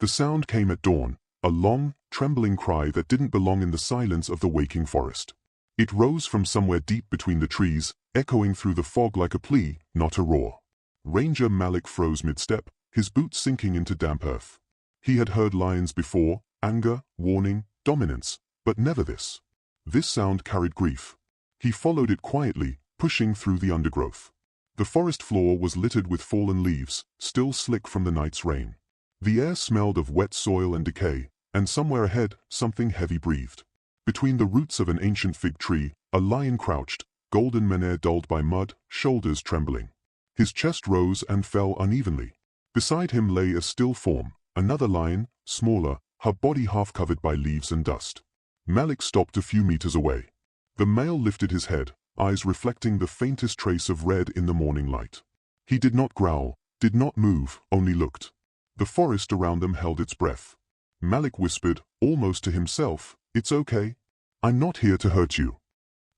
The sound came at dawn, a long, trembling cry that didn't belong in the silence of the waking forest. It rose from somewhere deep between the trees, echoing through the fog like a plea, not a roar. Ranger Malik froze mid-step, his boots sinking into damp earth. He had heard lions before, anger, warning, dominance, but never this. This sound carried grief. He followed it quietly, pushing through the undergrowth. The forest floor was littered with fallen leaves, still slick from the night's rain. The air smelled of wet soil and decay, and somewhere ahead, something heavy breathed. Between the roots of an ancient fig tree, a lion crouched, golden mane dulled by mud, shoulders trembling. His chest rose and fell unevenly. Beside him lay a still form, another lion, smaller, her body half covered by leaves and dust. Malik stopped a few meters away. The male lifted his head, eyes reflecting the faintest trace of red in the morning light. He did not growl, did not move, only looked. The forest around them held its breath. Malik whispered, almost to himself, "It's okay. I'm not here to hurt you."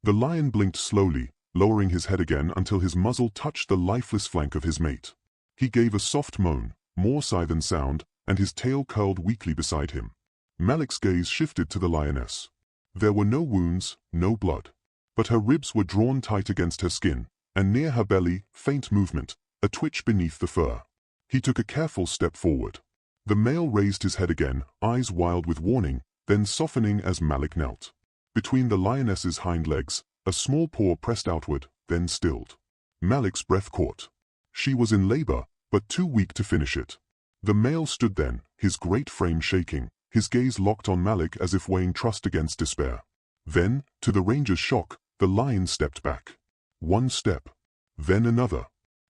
The lion blinked slowly, lowering his head again until his muzzle touched the lifeless flank of his mate. He gave a soft moan, more sigh than sound, and his tail curled weakly beside him. Malik's gaze shifted to the lioness. There were no wounds, no blood. But her ribs were drawn tight against her skin, and near her belly, faint movement, a twitch beneath the fur. He took a careful step forward. The male raised his head again, eyes wild with warning, then softening as Malik knelt. Between the lioness's hind legs, a small paw pressed outward, then stilled. Malik's breath caught. She was in labor, but too weak to finish it. The male stood then, his great frame shaking, his gaze locked on Malik as if weighing trust against despair. Then, to the ranger's shock, the lion stepped back. One step. Then another.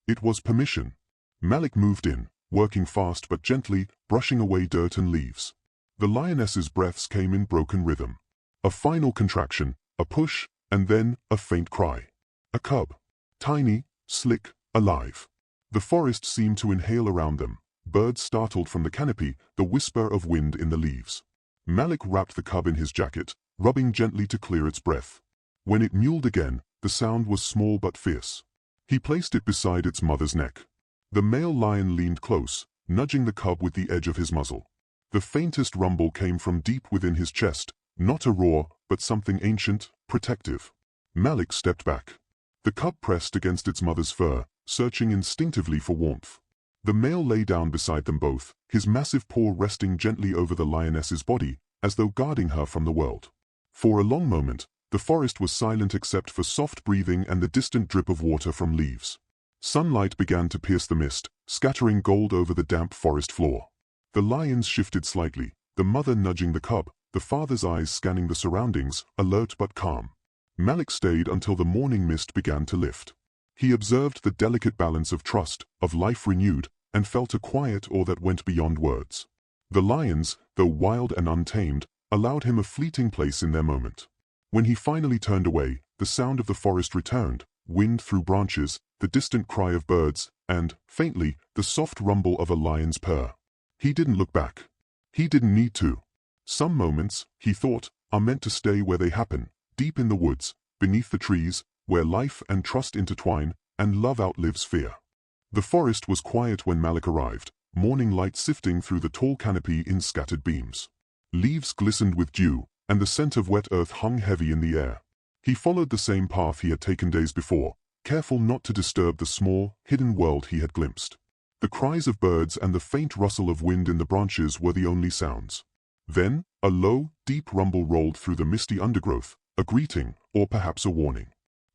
It was permission. Malik moved in, working fast but gently, brushing away dirt and leaves. The lioness's breaths came in broken rhythm. A final contraction, a push, and then a faint cry. A cub. Tiny, slick, alive. The forest seemed to inhale around them. Birds startled from the canopy, the whisper of wind in the leaves. Malik wrapped the cub in his jacket, rubbing gently to clear its breath. When it mewed again, the sound was small but fierce. He placed it beside its mother's neck. The male lion leaned close, nudging the cub with the edge of his muzzle. The faintest rumble came from deep within his chest, not a roar, but something ancient, protective. Malik stepped back. The cub pressed against its mother's fur, searching instinctively for warmth. The male lay down beside them both, his massive paw resting gently over the lioness's body, as though guarding her from the world. For a long moment, the forest was silent except for soft breathing and the distant drip of water from leaves. Sunlight began to pierce the mist, scattering gold over the damp forest floor. The lions shifted slightly, the mother nudging the cub, the father's eyes scanning the surroundings, alert but calm. Malik stayed until the morning mist began to lift. He observed the delicate balance of trust, of life renewed, and felt a quiet awe that went beyond words. The lions, though wild and untamed, allowed him a fleeting place in their moment. When he finally turned away, the sound of the forest returned, wind through branches, the distant cry of birds, and, faintly, the soft rumble of a lion's purr. He didn't look back. He didn't need to. Some moments, he thought, are meant to stay where they happen, deep in the woods, beneath the trees, where life and trust intertwine, and love outlives fear. The forest was quiet when Malik arrived, morning light sifting through the tall canopy in scattered beams. Leaves glistened with dew, and the scent of wet earth hung heavy in the air. He followed the same path he had taken days before, careful not to disturb the small, hidden world he had glimpsed. The cries of birds and the faint rustle of wind in the branches were the only sounds. Then, a low, deep rumble rolled through the misty undergrowth, a greeting, or perhaps a warning.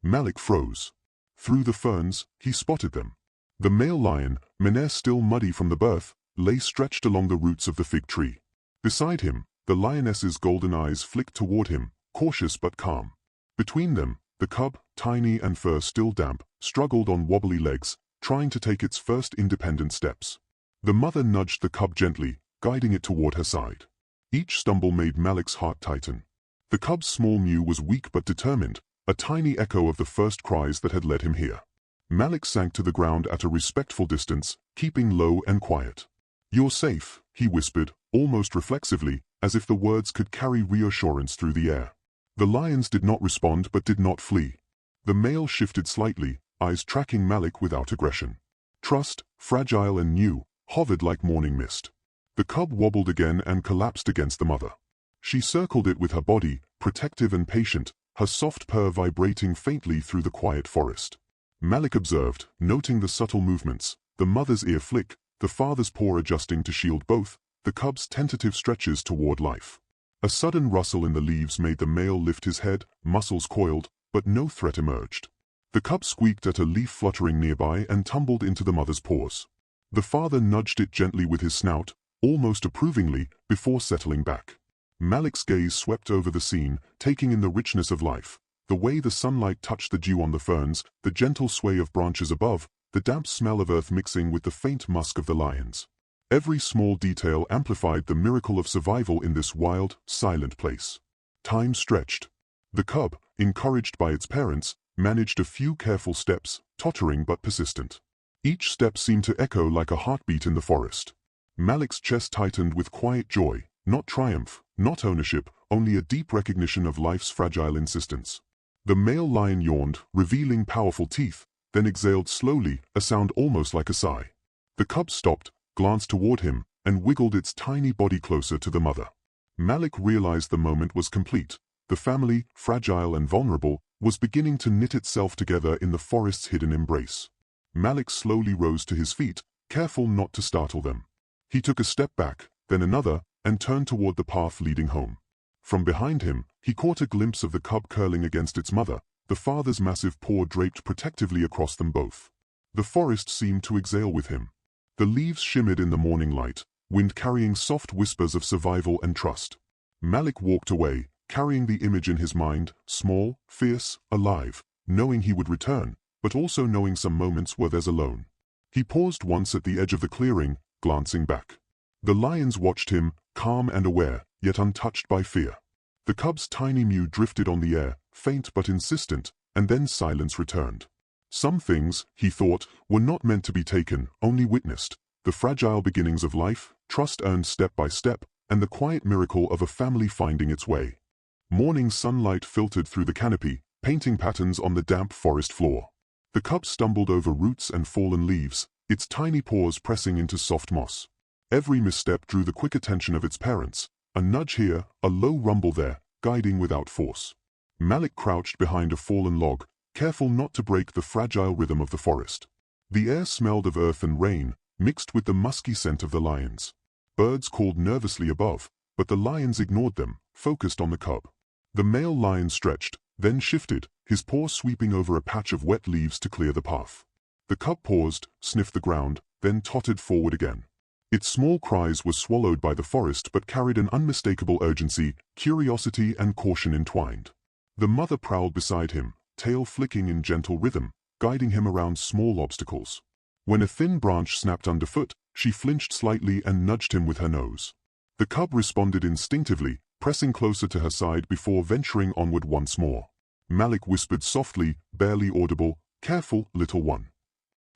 Malik froze. Through the ferns, he spotted them. The male lion, mane still muddy from the birth, lay stretched along the roots of the fig tree. Beside him, the lioness's golden eyes flicked toward him, cautious but calm. Between them, the cub, tiny and fur still damp, struggled on wobbly legs, trying to take its first independent steps. The mother nudged the cub gently, guiding it toward her side. Each stumble made Malik's heart tighten. The cub's small mew was weak but determined, a tiny echo of the first cries that had led him here. Malik sank to the ground at a respectful distance, keeping low and quiet. "You're safe," he whispered, almost reflexively, as if the words could carry reassurance through the air. The lions did not respond but did not flee. The male shifted slightly, eyes tracking Malik without aggression. Trust, fragile and new, hovered like morning mist. The cub wobbled again and collapsed against the mother. She circled it with her body, protective and patient, her soft purr vibrating faintly through the quiet forest. Malik observed, noting the subtle movements, the mother's ear flick, the father's paw adjusting to shield both, the cub's tentative stretches toward life. A sudden rustle in the leaves made the male lift his head, muscles coiled, but no threat emerged. The cub squeaked at a leaf fluttering nearby and tumbled into the mother's paws. The father nudged it gently with his snout, almost approvingly, before settling back. Malik's gaze swept over the scene, taking in the richness of life, the way the sunlight touched the dew on the ferns, the gentle sway of branches above, the damp smell of earth mixing with the faint musk of the lions. Every small detail amplified the miracle of survival in this wild, silent place. Time stretched. The cub, encouraged by its parents, managed a few careful steps, tottering but persistent. Each step seemed to echo like a heartbeat in the forest. Malik's chest tightened with quiet joy, not triumph, not ownership, only a deep recognition of life's fragile insistence. The male lion yawned, revealing powerful teeth, then exhaled slowly, a sound almost like a sigh. The cub stopped, glanced toward him, and wiggled its tiny body closer to the mother. Malik realized the moment was complete. The family, fragile and vulnerable, was beginning to knit itself together in the forest's hidden embrace. Malik slowly rose to his feet, careful not to startle them. He took a step back, then another, and turned toward the path leading home. From behind him, he caught a glimpse of the cub curling against its mother, the father's massive paw draped protectively across them both. The forest seemed to exhale with him. The leaves shimmered in the morning light, wind carrying soft whispers of survival and trust. Malik walked away, carrying the image in his mind, small, fierce, alive, knowing he would return, but also knowing some moments were theirs alone. He paused once at the edge of the clearing, glancing back. The lions watched him, calm and aware, yet untouched by fear. The cub's tiny mew drifted on the air, faint but insistent, and then silence returned. Some things, he thought, were not meant to be taken, only witnessed. The fragile beginnings of life, trust earned step by step, and the quiet miracle of a family finding its way. Morning sunlight filtered through the canopy, painting patterns on the damp forest floor. The cub stumbled over roots and fallen leaves, its tiny paws pressing into soft moss. Every misstep drew the quick attention of its parents, a nudge here, a low rumble there, guiding without force. Malik crouched behind a fallen log, careful not to break the fragile rhythm of the forest. The air smelled of earth and rain, mixed with the musky scent of the lions. Birds called nervously above, but the lions ignored them, focused on the cub. The male lion stretched, then shifted, his paw sweeping over a patch of wet leaves to clear the path. The cub paused, sniffed the ground, then tottered forward again. Its small cries were swallowed by the forest but carried an unmistakable urgency, curiosity and caution entwined. The mother prowled beside him, tail flicking in gentle rhythm, guiding him around small obstacles. When a thin branch snapped underfoot, she flinched slightly and nudged him with her nose. The cub responded instinctively, pressing closer to her side before venturing onward once more. Malik whispered softly, barely audible, "Careful, little one."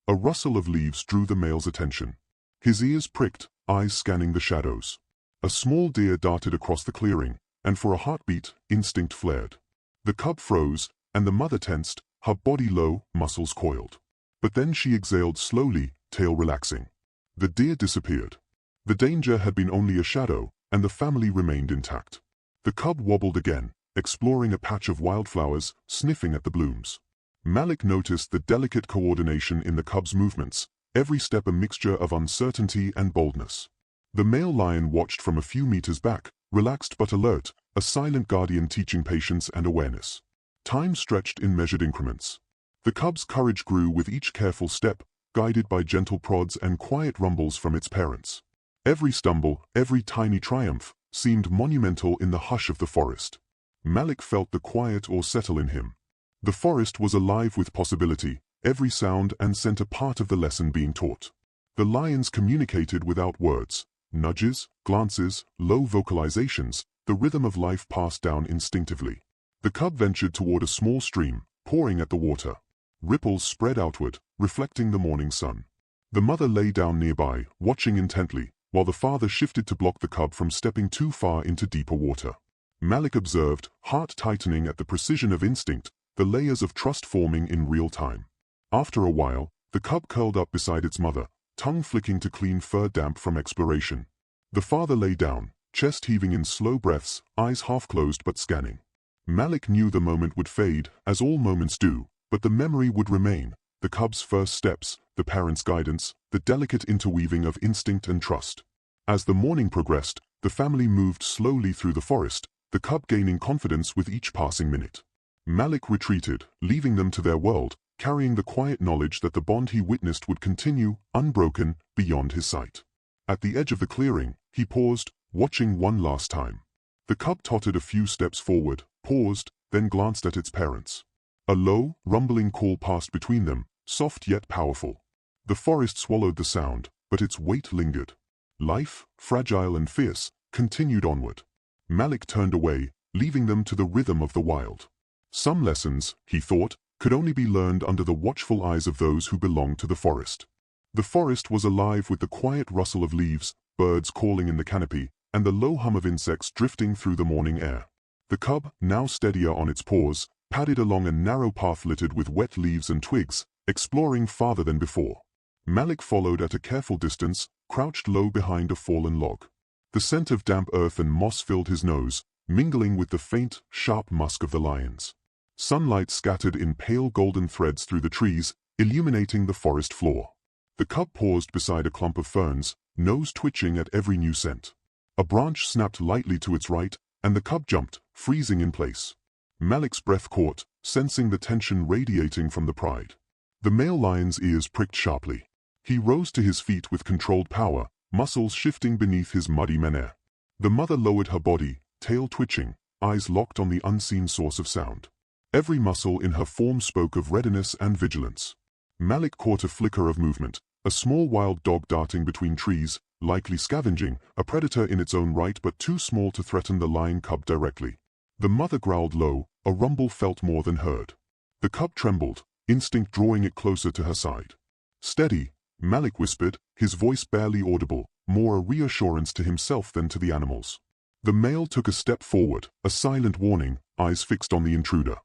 A rustle of leaves drew the male's attention. His ears pricked, eyes scanning the shadows. A small deer darted across the clearing, and for a heartbeat, instinct flared. The cub froze, and the mother tensed, her body low, muscles coiled. But then she exhaled slowly, tail relaxing. The deer disappeared. The danger had been only a shadow, and the family remained intact. The cub wobbled again, exploring a patch of wildflowers, sniffing at the blooms. Malik noticed the delicate coordination in the cub's movements, every step a mixture of uncertainty and boldness. The male lion watched from a few meters back, relaxed but alert, a silent guardian teaching patience and awareness. Time stretched in measured increments. The cub's courage grew with each careful step, guided by gentle prods and quiet rumbles from its parents. Every stumble, every tiny triumph, seemed monumental in the hush of the forest. Malik felt the quiet awe settle in him. The forest was alive with possibility, every sound and scent a part of the lesson being taught. The lions communicated without words, nudges, glances, low vocalizations, the rhythm of life passed down instinctively. The cub ventured toward a small stream, pouring at the water. Ripples spread outward, reflecting the morning sun. The mother lay down nearby, watching intently, while the father shifted to block the cub from stepping too far into deeper water. Malik observed, heart tightening at the precision of instinct, the layers of trust forming in real time. After a while, the cub curled up beside its mother, tongue flicking to clean fur damp from exploration. The father lay down, chest heaving in slow breaths, eyes half closed but scanning. Malik knew the moment would fade, as all moments do, but the memory would remain, the cub's first steps, the parent's guidance, the delicate interweaving of instinct and trust. As the morning progressed, the family moved slowly through the forest, the cub gaining confidence with each passing minute. Malik retreated, leaving them to their world, carrying the quiet knowledge that the bond he witnessed would continue, unbroken, beyond his sight. At the edge of the clearing, he paused, watching one last time. The cub tottered a few steps forward, paused, then glanced at its parents. A low, rumbling call passed between them, soft yet powerful. The forest swallowed the sound, but its weight lingered. Life, fragile and fierce, continued onward. Malik turned away, leaving them to the rhythm of the wild. Some lessons, he thought, could only be learned under the watchful eyes of those who belonged to the forest. The forest was alive with the quiet rustle of leaves, birds calling in the canopy, and the low hum of insects drifting through the morning air. The cub, now steadier on its paws, padded along a narrow path littered with wet leaves and twigs, exploring farther than before. Malik followed at a careful distance, crouched low behind a fallen log. The scent of damp earth and moss filled his nose, mingling with the faint, sharp musk of the lions. Sunlight scattered in pale golden threads through the trees, illuminating the forest floor. The cub paused beside a clump of ferns, nose twitching at every new scent. A branch snapped lightly to its right, and the cub jumped, freezing in place. Malik's breath caught, sensing the tension radiating from the pride. The male lion's ears pricked sharply. He rose to his feet with controlled power, muscles shifting beneath his muddy menere. The mother lowered her body, tail twitching, eyes locked on the unseen source of sound. Every muscle in her form spoke of readiness and vigilance. Malik caught a flicker of movement, a small wild dog darting between trees, likely scavenging, a predator in its own right but too small to threaten the lion cub directly. The mother growled low, a rumble felt more than heard. The cub trembled, instinct drawing it closer to her side. "Steady," Malik whispered, his voice barely audible, more a reassurance to himself than to the animals. The male took a step forward, a silent warning, eyes fixed on the intruder.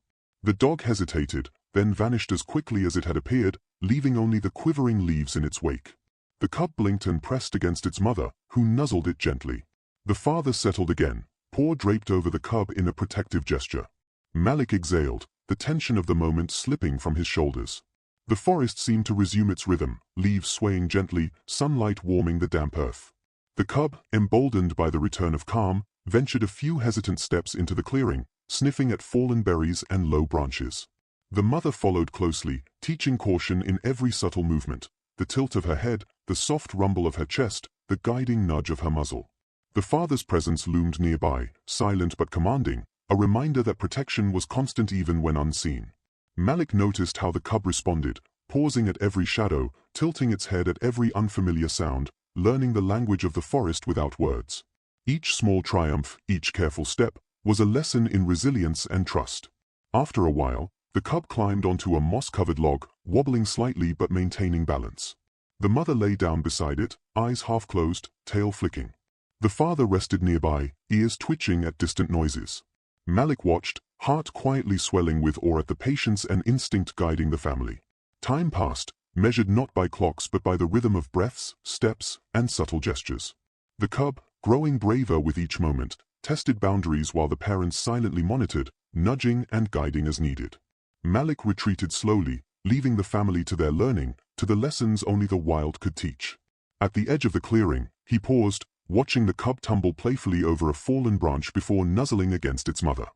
The dog hesitated, then vanished as quickly as it had appeared, leaving only the quivering leaves in its wake. The cub blinked and pressed against its mother, who nuzzled it gently. The father settled again, paw draped over the cub in a protective gesture. Malik exhaled, the tension of the moment slipping from his shoulders. The forest seemed to resume its rhythm, leaves swaying gently, sunlight warming the damp earth. The cub, emboldened by the return of calm, ventured a few hesitant steps into the clearing, sniffing at fallen berries and low branches. The mother followed closely, teaching caution in every subtle movement, the tilt of her head, the soft rumble of her chest, the guiding nudge of her muzzle. The father's presence loomed nearby, silent but commanding, a reminder that protection was constant even when unseen. Malik noticed how the cub responded, pausing at every shadow, tilting its head at every unfamiliar sound, learning the language of the forest without words. Each small triumph, each careful step, was a lesson in resilience and trust. After a while, the cub climbed onto a moss-covered log, wobbling slightly but maintaining balance. The mother lay down beside it, eyes half closed, tail flicking. The father rested nearby, ears twitching at distant noises. Malik watched, heart quietly swelling with awe at the patience and instinct guiding the family. Time passed, measured not by clocks but by the rhythm of breaths, steps, and subtle gestures. The cub, growing braver with each moment, tested boundaries while the parents silently monitored, nudging and guiding as needed. Malik retreated slowly, leaving the family to their learning, to the lessons only the wild could teach. At the edge of the clearing, he paused, watching the cub tumble playfully over a fallen branch before nuzzling against its mother.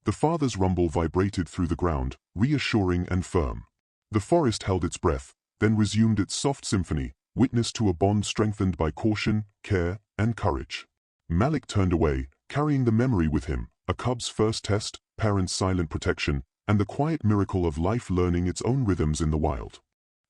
The father's rumble vibrated through the ground, reassuring and firm. The forest held its breath, then resumed its soft symphony, witness to a bond strengthened by caution, care, and courage. Malik turned away, carrying the memory with him, a cub's first test, parents' silent protection, and the quiet miracle of life learning its own rhythms in the wild.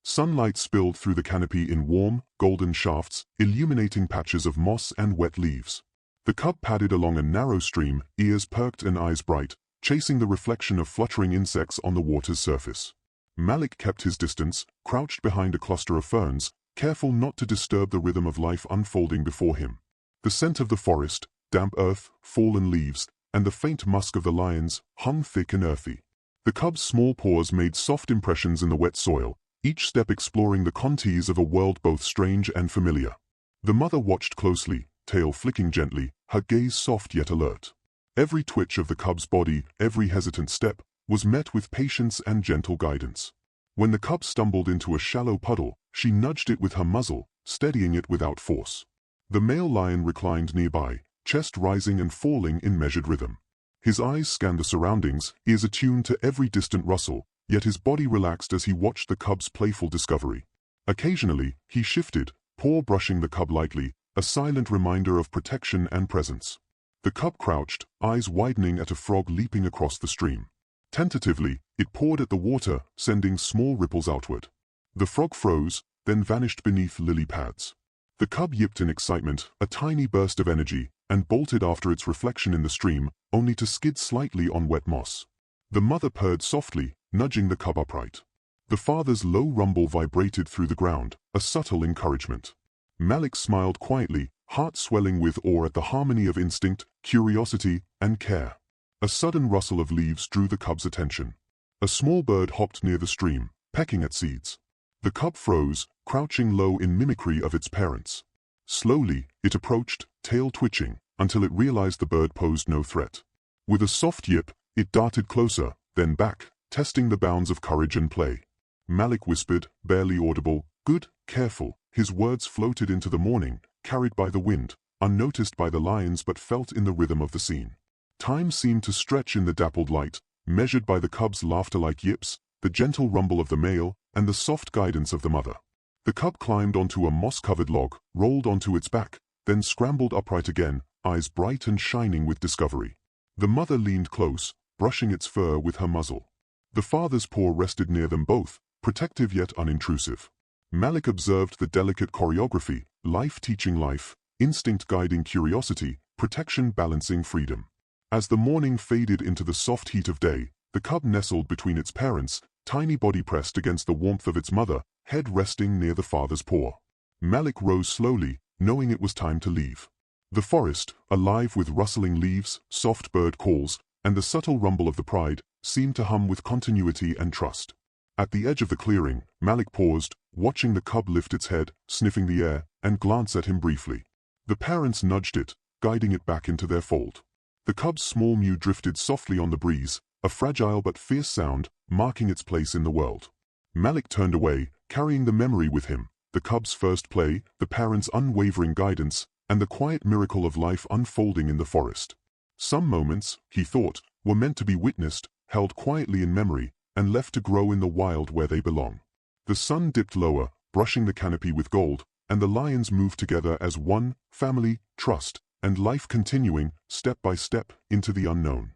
Sunlight spilled through the canopy in warm, golden shafts, illuminating patches of moss and wet leaves. The cub padded along a narrow stream, ears perked and eyes bright, chasing the reflection of fluttering insects on the water's surface. Malik kept his distance, crouched behind a cluster of ferns, careful not to disturb the rhythm of life unfolding before him. The scent of the forest, damp earth, fallen leaves, and the faint musk of the lions hung thick and earthy. The cub's small paws made soft impressions in the wet soil, each step exploring the contours of a world both strange and familiar. The mother watched closely, tail flicking gently, her gaze soft yet alert. Every twitch of the cub's body, every hesitant step, was met with patience and gentle guidance. When the cub stumbled into a shallow puddle, she nudged it with her muzzle, steadying it without force. The male lion reclined nearby, chest rising and falling in measured rhythm. His eyes scanned the surroundings, ears attuned to every distant rustle, yet his body relaxed as he watched the cub's playful discovery. Occasionally, he shifted, paw brushing the cub lightly, a silent reminder of protection and presence. The cub crouched, eyes widening at a frog leaping across the stream. Tentatively, it pawed at the water, sending small ripples outward. The frog froze, then vanished beneath lily pads. The cub yipped in excitement, a tiny burst of energy, and bolted after its reflection in the stream, only to skid slightly on wet moss. The mother purred softly, nudging the cub upright. The father's low rumble vibrated through the ground, a subtle encouragement. Malik smiled quietly, heart swelling with awe at the harmony of instinct, curiosity, and care. A sudden rustle of leaves drew the cub's attention. A small bird hopped near the stream, pecking at seeds. The cub froze, crouching low in mimicry of its parents. Slowly, it approached, tail twitching, until it realized the bird posed no threat. With a soft yip, it darted closer, then back, testing the bounds of courage and play. Malik whispered, barely audible, "Good, careful." His words floated into the morning, carried by the wind, unnoticed by the lions but felt in the rhythm of the scene. Time seemed to stretch in the dappled light, measured by the cub's laughter-like yips, the gentle rumble of the male, and the soft guidance of the mother. The cub climbed onto a moss-covered log, rolled onto its back, then scrambled upright again, eyes bright and shining with discovery. The mother leaned close, brushing its fur with her muzzle. The father's paw rested near them both, protective yet unintrusive. Malik observed the delicate choreography, life teaching life, instinct guiding curiosity, protection balancing freedom. As the morning faded into the soft heat of day, the cub nestled between its parents, tiny body pressed against the warmth of its mother, head resting near the father's paw. Malik rose slowly, knowing it was time to leave. The forest, alive with rustling leaves, soft bird calls, and the subtle rumble of the pride, seemed to hum with continuity and trust. At the edge of the clearing, Malik paused, watching the cub lift its head, sniffing the air, and glance at him briefly. The parents nudged it, guiding it back into their fold. The cub's small mew drifted softly on the breeze, a fragile but fierce sound, marking its place in the world. Malik turned away, carrying the memory with him, the cub's first play, the parents' unwavering guidance, and the quiet miracle of life unfolding in the forest. Some moments, he thought, were meant to be witnessed, held quietly in memory, and left to grow in the wild where they belong. The sun dipped lower, brushing the canopy with gold, and the lions moved together as one, family, trust, and life continuing, step by step, into the unknown.